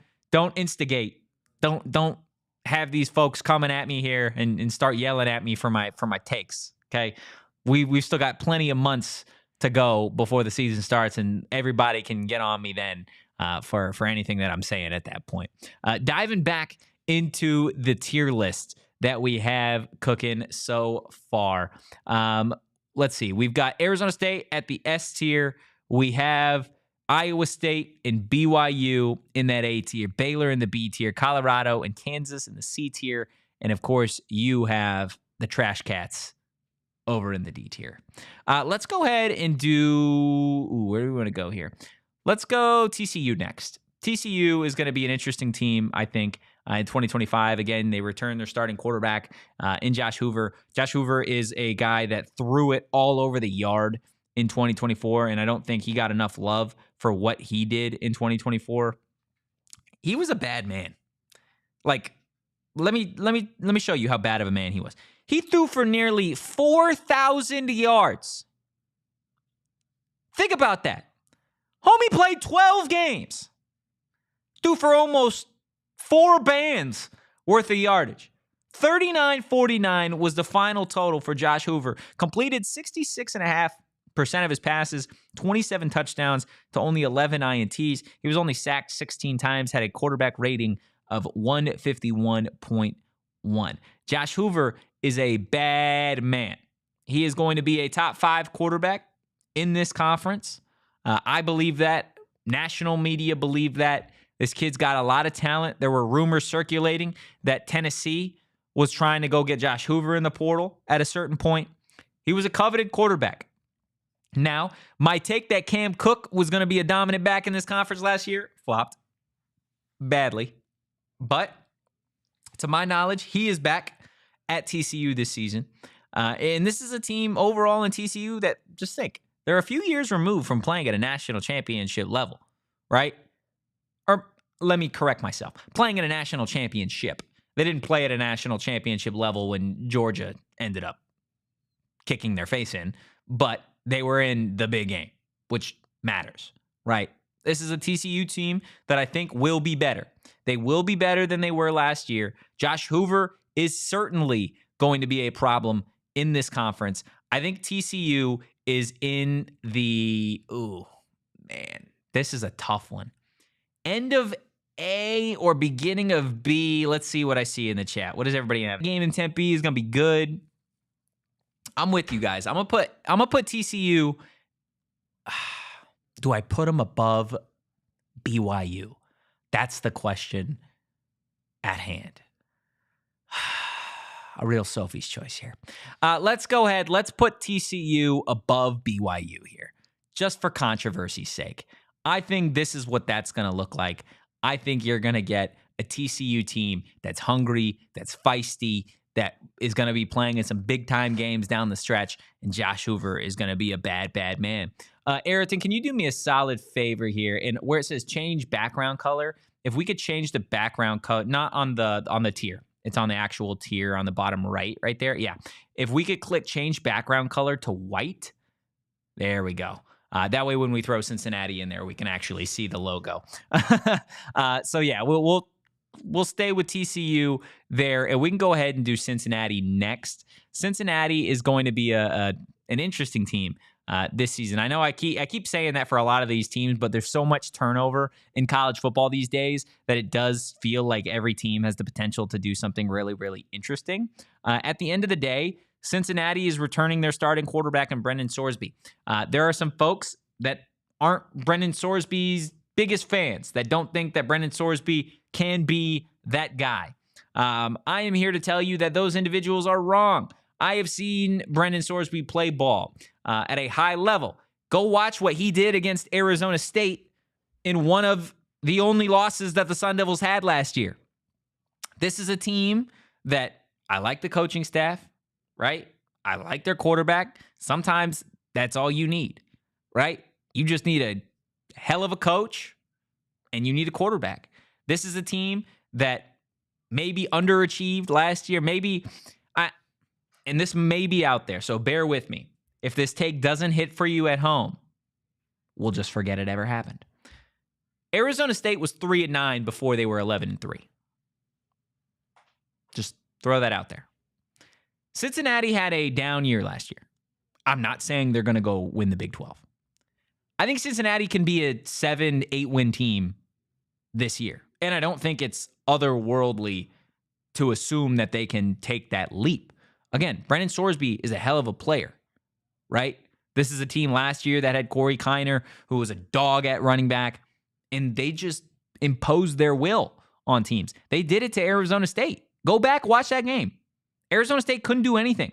instigate. Don't have these folks coming at me here and start yelling at me for my takes. Okay. We've still got plenty of months to go before the season starts, and everybody can get on me then for anything that I'm saying at that point. Diving back into the tier list that we have cooking so far. Let's see. We've got Arizona State at the S tier. We have Iowa State and BYU in that A tier, Baylor in the B tier, Colorado and Kansas in the C tier, and of course, you have the Trash Cats over in the D tier. Let's go ahead and do, where do we want to go here? Let's go TCU next. TCU is going to be an interesting team, I think, in 2025. Again, they return their starting quarterback in Josh Hoover. Josh Hoover is a guy that threw it all over the yard in 2024, and I don't think he got enough love for what he did in 2024. He was a bad man. Like, let me show you how bad of a man he was. He threw for nearly 4,000 yards. Think about that. Homie played 12 games. Threw for almost 4 bands worth of yardage. 39-49 was the final total for Josh Hoover. Completed 66.5% of his passes, 27 touchdowns to only 11 INTs. He was only sacked 16 times, had a quarterback rating of 151.1. Josh Hoover is a bad man. He is going to be a top 5 quarterback in this conference. I believe that. National media believe that. This kid's got a lot of talent. There were rumors circulating that Tennessee was trying to go get Josh Hoover in the portal at a certain point. He was a coveted quarterback. Now, my take that Cam Cook was going to be a dominant back in this conference last year flopped badly. But to my knowledge, he is back at TCU this season. And this is a team overall in TCU that, just think, they're a few years removed from playing at a national championship level, right? Or let me correct myself. Playing at a national championship. They didn't play at a national championship level when Georgia ended up kicking their face in, but they were in the big game, which matters, right? This is a TCU team that I think will be better. They will be better than they were last year. Josh Hoover is certainly going to be a problem in this conference. I think TCU is in the, this is a tough one. End of A or beginning of B. Let's see what I see in the chat. What does everybody have? Game in Tempe is going to be good. I'm with you guys. I'm gonna put TCU. Do I put them above BYU? That's the question at hand. A real Sophie's choice here. Let's go ahead. Let's put TCU above BYU here, just for controversy's sake. I think this is what that's going to look like. I think you're going to get a TCU team that's hungry, that's feisty, that is going to be playing in some big-time games down the stretch, and Josh Hoover is going to be a bad, bad man. Ayrton, can you do me a solid favor here? And where it says change background color, if we could change the background color, not on the tier. It's on the actual tier on the bottom right there. Yeah. If we could click change background color to white, there we go. That way, when we throw Cincinnati in there, we can actually see the logo. So yeah, we'll stay with TCU there, and we can go ahead and do Cincinnati next. Cincinnati is going to be an interesting team this season. I know I keep saying that for a lot of these teams, but there's so much turnover in college football these days that it does feel like every team has the potential to do something really, really interesting. At the end of the day, Cincinnati is returning their starting quarterback in Brendan Sorsby. There are some folks that aren't Brendan Sorsby's biggest fans that don't think that Brendan Sorsby can be that guy. I am here to tell you that those individuals are wrong. I have seen Brendan Sorsby play ball at a high level. Go watch what he did against Arizona State in one of the only losses that the Sun Devils had last year. This is a team that I like the coaching staff, right? I like their quarterback. Sometimes that's all you need, right? You just need a hell of a coach and you need a quarterback. This is a team that maybe underachieved last year. And this may be out there, so bear with me. If this take doesn't hit for you at home, we'll just forget it ever happened. Arizona State was 3-9 before they were 11-3. Just throw that out there. Cincinnati had a down year last year. I'm not saying they're going to go win the Big 12. I think Cincinnati can be a 7-8 win team this year. And I don't think it's otherworldly to assume that they can take that leap. Again, Brendan Sorsby is a hell of a player, right? This is a team last year that had Corey Kiner, who was a dog at running back, and they just imposed their will on teams. They did it to Arizona State. Go back, watch that game. Arizona State couldn't do anything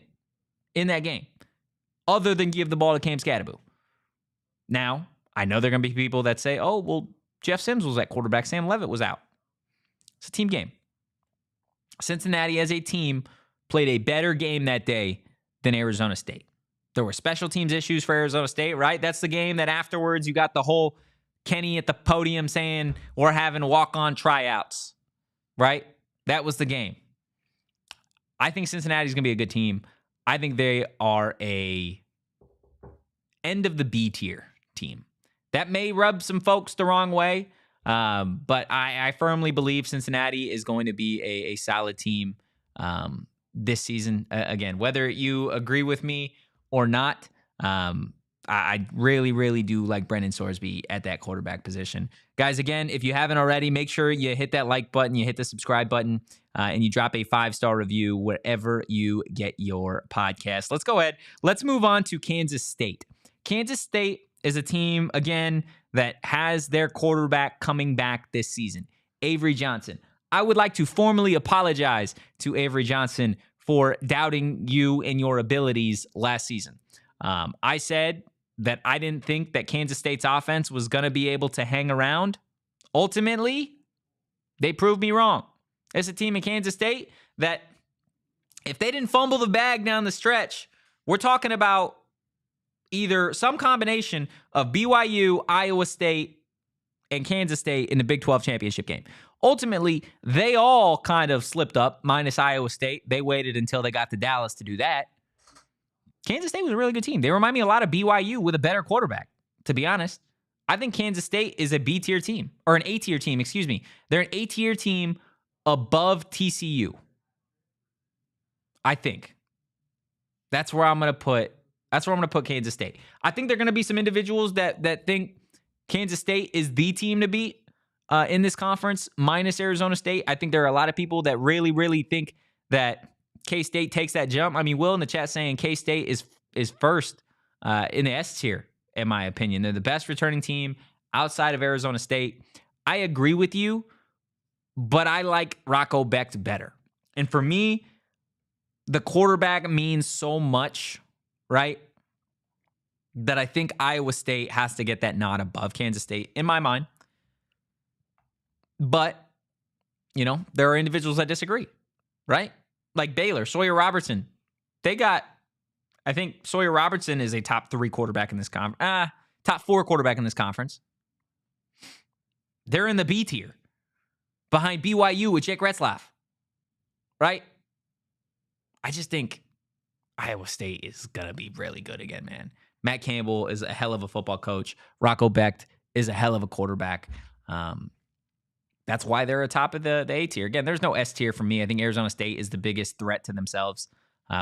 in that game other than give the ball to Cam Scatterbo. Now, I know there are going to be people that say, oh, well, Jeff Sims was at quarterback, Sam Leavitt was out. It's a team game. Cincinnati as a team played a better game that day than Arizona State. There were special teams issues for Arizona State, right? That's the game that afterwards you got the whole Kenny at the podium saying we're having walk-on tryouts, right? That was the game. I think Cincinnati's going to be a good team. I think they are a end of the B tier team. That may rub some folks the wrong way, but I firmly believe Cincinnati is going to be a solid team this season. Again, whether you agree with me or not, I really, really do like Brendan Sorsby at that quarterback position. Guys, again, if you haven't already, make sure you hit that like button, you hit the subscribe button, and you drop a 5-star review wherever you get your podcast. Let's go ahead. Let's move on to Kansas State. Kansas State is a team, again, that has their quarterback coming back this season, Avery Johnson. I would like to formally apologize to Avery Johnson for doubting you and your abilities last season. I said that I didn't think that Kansas State's offense was going to be able to hang around. Ultimately, they proved me wrong. It's a team in Kansas State that if they didn't fumble the bag down the stretch, we're talking about either some combination of BYU, Iowa State, and Kansas State in the Big 12 championship game. Ultimately, they all kind of slipped up, minus Iowa State. They waited until they got to Dallas to do that. Kansas State was a really good team. They remind me a lot of BYU with a better quarterback, to be honest. I think Kansas State is a B-tier team, or an A-tier team, excuse me. They're an A-tier team above TCU. I think. That's where I'm going to put Kansas State. I think there are going to be some individuals that think Kansas State is the team to beat in this conference, minus Arizona State. I think there are a lot of people that really, really think that K-State takes that jump. I mean, Will in the chat saying K-State is first in the S tier, in my opinion. They're the best returning team outside of Arizona State. I agree with you, but I like Rocco Becht better. And for me, the quarterback means so much, right, that I think Iowa State has to get that nod above Kansas State in my mind. But, there are individuals that disagree, right? Like Baylor, Sawyer Robertson. I think Sawyer Robertson is a top 3 quarterback in this conference. Top 4 quarterback in this conference. They're in the B tier. Behind BYU with Jake Retzlaff. Right? I just think Iowa State is going to be really good again, man. Matt Campbell is a hell of a football coach. Rocco Becht is a hell of a quarterback. That's why they're atop of the A tier. Again, there's no S tier for me. I think Arizona State is the biggest threat to themselves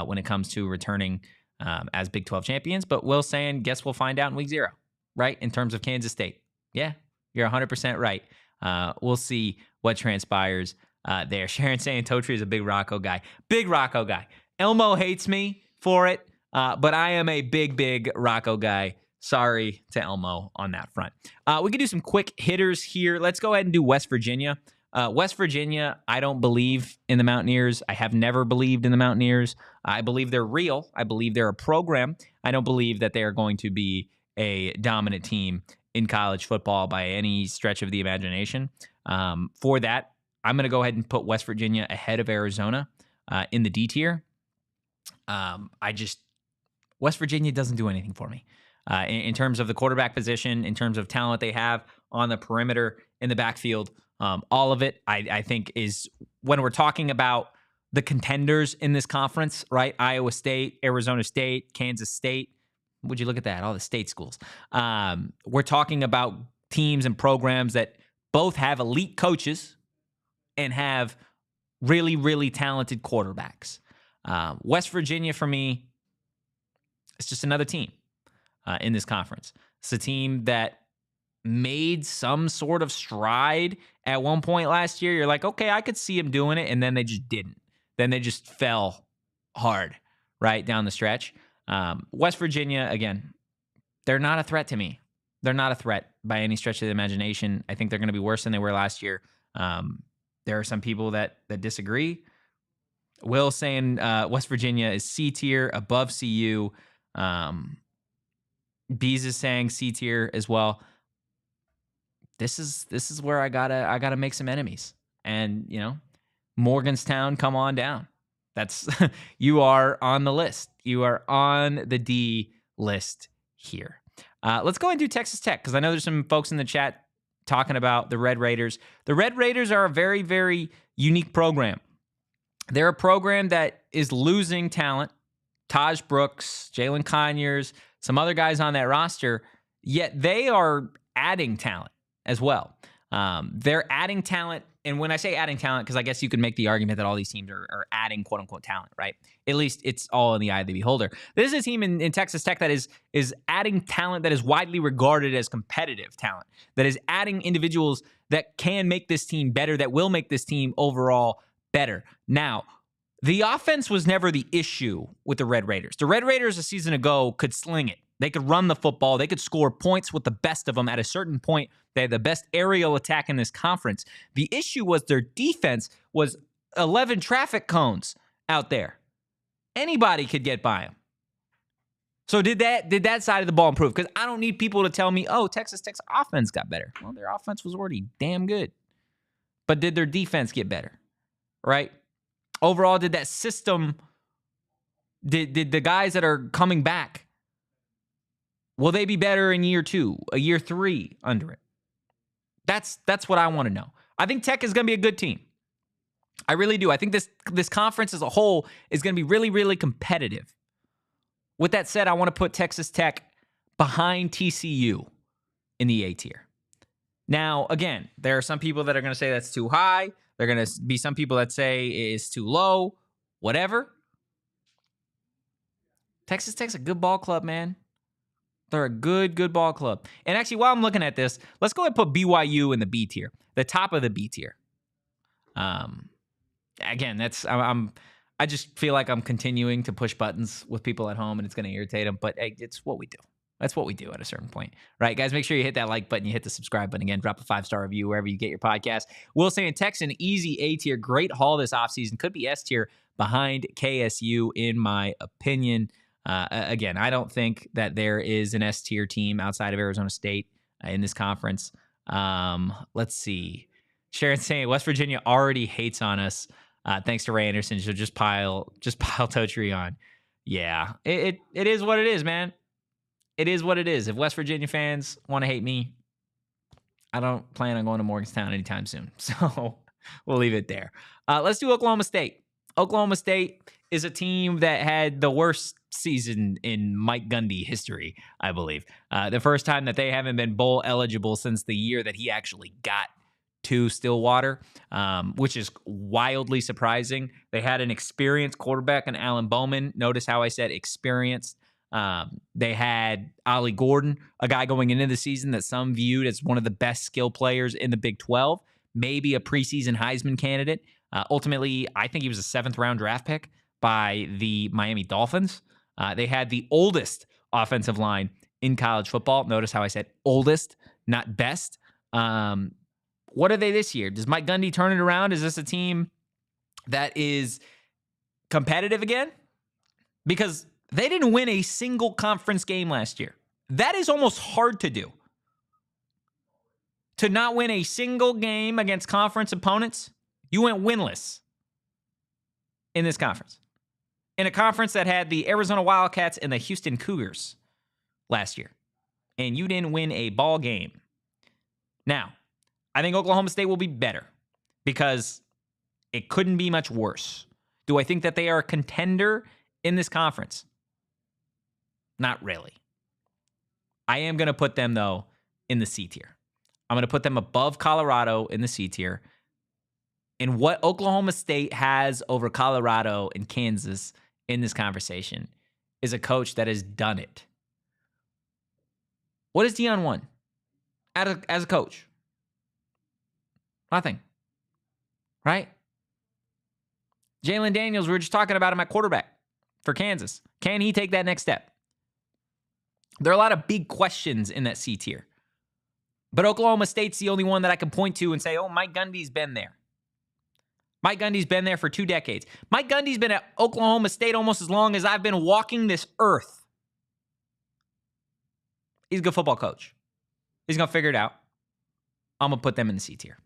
when it comes to returning as Big 12 champions. But Will saying, guess we'll find out in week 0, right? In terms of Kansas State. Yeah, you're 100% right. We'll see what transpires there. Sharon saying Totri is a big Rocco guy. Big Rocco guy. Elmo hates me for it, but I am a big Rocco guy. Sorry to Elmo on that front. We could do some quick hitters here. Let's go ahead and do West Virginia. West Virginia, I don't believe in the Mountaineers. I have never believed in the Mountaineers. I believe they're real. I believe they're a program. I don't believe that they are going to be a dominant team in college football by any stretch of the imagination. For that, I'm going to go ahead and put West Virginia ahead of Arizona in the D tier. West Virginia doesn't do anything for me. In terms of the quarterback position, in terms of talent they have on the perimeter, in the backfield, all of it, I think is when we're talking about the contenders in this conference, right? Iowa State, Arizona State, Kansas State. Would you look at that? All the state schools. We're talking about teams and programs that both have elite coaches and have really, really talented quarterbacks. West Virginia, for me, it's just another team. In this conference. It's a team that made some sort of stride at one point last year. You're like, okay, I could see him doing it, and then they just didn't. Then they just fell hard right down the stretch. West Virginia, again, they're not a threat to me. They're not a threat by any stretch of the imagination. I think they're going to be worse than they were last year. There are some people that disagree. Will saying West Virginia is C tier above CU. Bees is saying C tier as well. This is where I gotta make some enemies. And Morganstown, come on down. That's you are on the list. You are on the D list here. Let's go and do Texas Tech, because I know there's some folks in the chat talking about the Red Raiders. The Red Raiders are a very, very unique program. They're a program that is losing talent. Taj Brooks, Jalen Conyers, some other guys on that roster, yet they are adding talent as well. They're adding talent, and when I say adding talent, because I guess you could make the argument that all these teams are adding quote-unquote talent, right? At least it's all in the eye of the beholder. This is a team in Texas Tech that is adding talent that is widely regarded as competitive talent, that is adding individuals that can make this team better, that will make this team overall better. Now, the offense was never the issue with the Red Raiders. The Red Raiders a season ago could sling it. They could run the football. They could score points with the best of them. At a certain point, they had the best aerial attack in this conference. The issue was their defense was 11 traffic cones out there. Anybody could get by them. So did that side of the ball improve? Because I don't need people to tell me, oh, Texas Tech's offense got better. Well, their offense was already damn good. But did their defense get better? Right? Overall, did that system, did the guys that are coming back, will they be better in year 2, a year 3 under it? That's what I want to know. I think Tech is going to be a good team. I really do. I think this conference as a whole is going to be really, really competitive. With that said, I want to put Texas Tech behind TCU in the A tier. Now, again, there are some people that are going to say that's too high. There are going to be some people that say it's too low, whatever. Texas Tech's a good ball club, man. They're a good ball club. And actually, while I'm looking at this, let's go ahead and put BYU in the B tier, the top of the B tier. Again, I just feel like I'm continuing to push buttons with people at home, and it's going to irritate them. But hey, it's what we do. That's what we do at a certain point. Right, guys, make sure you hit that like button. You hit the subscribe button. Again, drop a 5-star review wherever you get your podcast. Will say in Texas, an easy A tier. Great haul this offseason. Could be S tier behind KSU, in my opinion. Again, I don't think that there is an S tier team outside of Arizona State in this conference. Let's see. Sharon saying West Virginia already hates on us. Thanks to Ray Anderson. She'll just pile Totri on. Yeah, it is what it is, man. It is what it is. If West Virginia fans want to hate me, I don't plan on going to Morgantown anytime soon. So we'll leave it there. Let's do Oklahoma State. Oklahoma State is a team that had the worst season in Mike Gundy history, I believe. The first time that they haven't been bowl eligible since the year that he actually got to Stillwater, which is wildly surprising. They had an experienced quarterback in Alan Bowman. Notice how I said experienced. They had Ollie Gordon, a guy going into the season that some viewed as one of the best skill players in the Big 12, maybe a preseason Heisman candidate. Ultimately, I think he was a 7th-round draft pick by the Miami Dolphins. They had the oldest offensive line in college football. Notice how I said oldest, not best. What are they this year? Does Mike Gundy turn it around? Is this a team that is competitive again? Because they didn't win a single conference game last year. That is almost hard to do. To not win a single game against conference opponents, you went winless in this conference. In a conference that had the Arizona Wildcats and the Houston Cougars last year. And you didn't win a ball game. Now, I think Oklahoma State will be better because it couldn't be much worse. Do I think that they are a contender in this conference? Not really. I am going to put them, though, in the C tier. I'm going to put them above Colorado in the C tier. And what Oklahoma State has over Colorado and Kansas in this conversation is a coach that has done it. What has Deion won as a coach? Nothing. Right? Jalen Daniels, we were just talking about him at quarterback for Kansas. Can he take that next step? There are a lot of big questions in that C tier. But Oklahoma State's the only one that I can point to and say, oh, Mike Gundy's been there. Mike Gundy's been there for 2 decades. Mike Gundy's been at Oklahoma State almost as long as I've been walking this earth. He's a good football coach. He's going to figure it out. I'm going to put them in the C tier.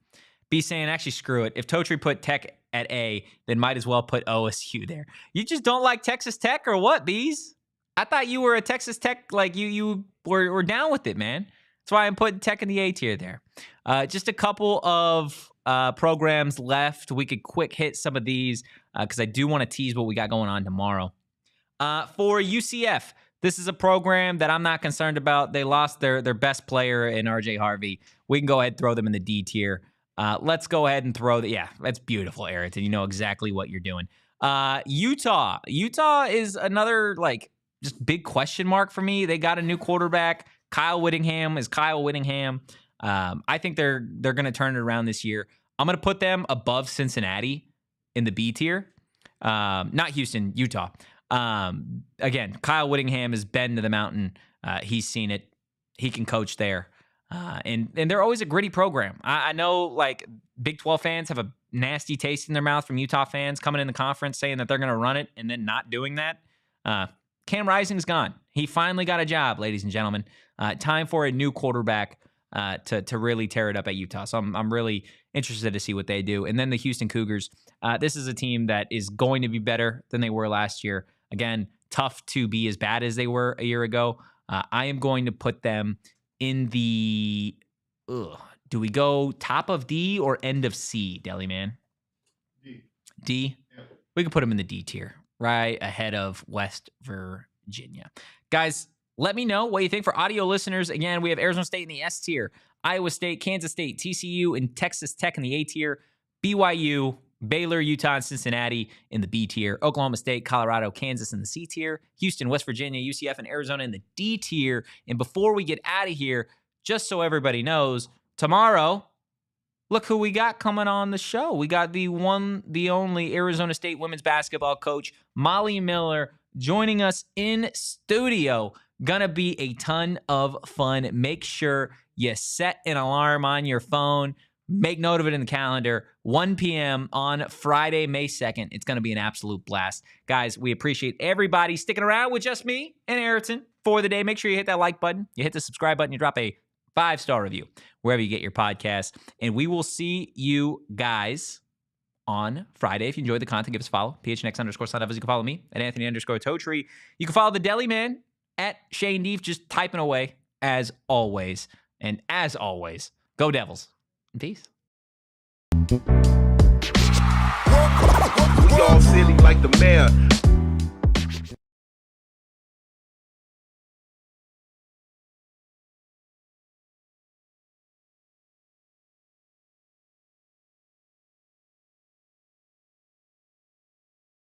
B saying, actually, screw it. If Totri put Tech at A, then might as well put OSU there. You just don't like Texas Tech or what, Bees? I thought you were a Texas Tech, like you were down with it, man. That's why I'm putting Tech in the A tier there. Just a couple of programs left. We could quick hit some of these because I do want to tease what we got going on tomorrow. For UCF, this is a program that I'm not concerned about. They lost their best player in RJ Harvey. We can go ahead and throw them in the D tier. Let's go ahead and throw yeah, that's beautiful, Ayrton. You know exactly what you're doing. Utah is another just big question mark for me. They got a new quarterback. Kyle Whittingham is Kyle Whittingham. I think they're going to turn it around this year. I'm going to put them above Cincinnati in the B tier. Not Houston, Utah. Again, Kyle Whittingham has been to the mountain. He's seen it. He can coach there. And they're always a gritty program. I know Big 12 fans have a nasty taste in their mouth from Utah fans coming in the conference saying that they're going to run it and then not doing that. Cam Rising's gone. He finally got a job, ladies and gentlemen. Time for a new quarterback to really tear it up at Utah. So I'm really interested to see what they do. And then the Houston Cougars. This is a team that is going to be better than they were last year. Again, tough to be as bad as they were a year ago. I am going to put them in the... do we go top of D or end of C, Deli Man? D? Yeah. We can put them in the D tier, right ahead of West Virginia. Guys, let me know what you think. For audio listeners, again, we have Arizona State in the S tier, Iowa State, Kansas State, TCU, and Texas Tech in the A tier, BYU, Baylor, Utah, and Cincinnati in the B tier, Oklahoma State, Colorado, Kansas in the C tier, Houston, West Virginia, UCF, and Arizona in the D tier. And before we get out of here, just so everybody knows, tomorrow, look who we got coming on the show. We got the only Arizona State women's basketball coach, Molly Miller, joining us in studio. Gonna be a ton of fun. Make sure you set an alarm on your phone. Make note of it in the calendar. 1 p.m. on Friday, May 2nd. It's going to be an absolute blast. Guys, we appreciate everybody sticking around with just me and Ayrton for the day. Make sure you hit that like button. You hit the subscribe button. You drop a 5-star review wherever you get your podcast. And we will see you guys on Friday. If you enjoyed the content, give us a follow. PHNX Sun Devils. You can follow me at Anthony Totri. You can follow the Deli Man at Shane Deef, just typing away as always. And as always, go Devils. Peace.
We all silly like the mayor.